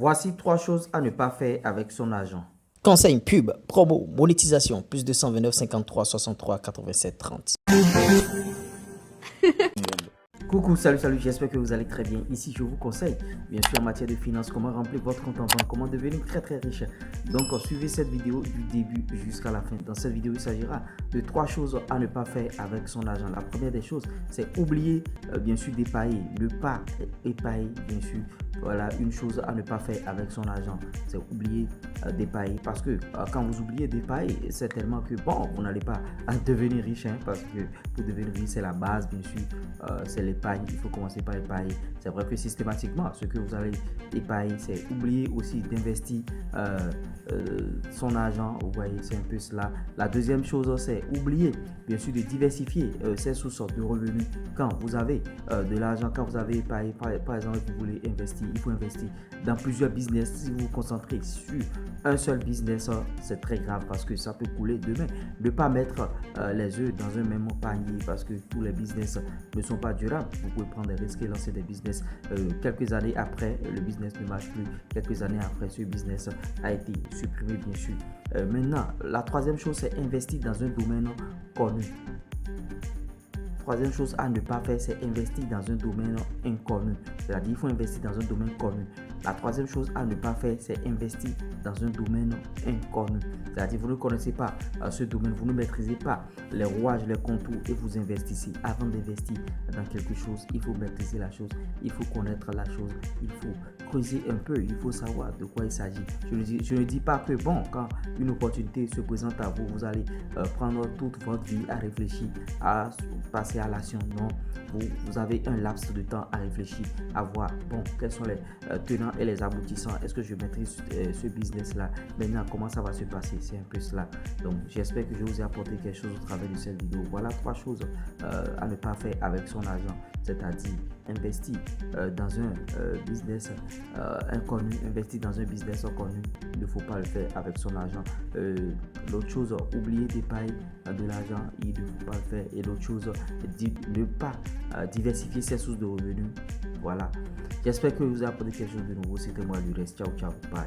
Voici 3 choses à ne pas faire avec son argent. Conseil, pub, promo, monétisation, plus 229 53 63 87 30. Coucou, salut, j'espère que vous allez très bien. Ici, je vous conseille, bien sûr, en matière de finances, comment remplir votre compte en banque, comment devenir très riche. Donc, suivez cette vidéo du début jusqu'à la fin. Dans cette vidéo, il s'agira de 3 choses à ne pas faire avec son argent. La première des choses, c'est oublier, bien sûr, d'épargner. Ne pas épargner, bien sûr. Voilà une chose à ne pas faire avec son argent, c'est oublier d'épargner. Parce que quand vous oubliez d'épargner, c'est tellement que bon, vous n'allez pas devenir riche, parce que pour devenir riche, c'est la base, bien sûr, c'est l'épargne. Il faut commencer par épargner. C'est vrai que systématiquement, ce que vous allez épargner, c'est oublier aussi d'investir son argent. Vous voyez, c'est un peu cela. La deuxième chose, c'est oublier, bien sûr, de diversifier ses sources de revenus. Quand vous avez de l'argent, quand vous avez épargné, par exemple, vous voulez investir, il faut investir dans plusieurs business. Si vous vous concentrez sur un seul business, c'est très grave parce que ça peut couler demain. Ne pas mettre les œufs dans un même panier parce que tous les business ne sont pas durables. Vous pouvez prendre des risques et lancer des business. Quelques années après, le business ne marche plus. Quelques années après, ce business a été supprimé, bien sûr. Maintenant, la troisième chose, c'est investir dans un domaine connu. Troisième chose à ne pas faire, c'est investir dans un domaine inconnu. C'est-à-dire, il faut investir dans un domaine connu. La troisième chose à ne pas faire, c'est investir dans un domaine inconnu. C'est-à-dire, vous ne connaissez pas ce domaine, vous ne maîtrisez pas les rouages, les contours et vous investissez. Avant d'investir dans quelque chose, il faut maîtriser la chose, il faut connaître la chose, il faut creuser un peu, il faut savoir de quoi il s'agit. Je ne dis pas que bon, quand une opportunité se présente à vous, vous allez prendre toute votre vie à réfléchir, à passer à l'action. Non, vous avez un laps de temps à réfléchir, à voir bon, quels sont les tenants et les aboutissants. Est-ce que je maîtrise ce business là? Maintenant, comment ça va se passer? C'est un peu cela. Donc, j'espère que je vous ai apporté quelque chose au travers de cette vidéo. Voilà 3 choses à ne pas faire avec son argent, c'est-à-dire investir dans un business inconnu, investir dans un business inconnu. Il ne faut pas le faire avec son argent. L'autre chose, oublier d'épargner de l'argent, il ne faut pas le faire. Et l'autre chose, ne pas diversifier ses sources de revenus. Voilà. J'espère que vous avez apporté quelque chose de nouveau. C'était moi, du reste. Ciao, bye.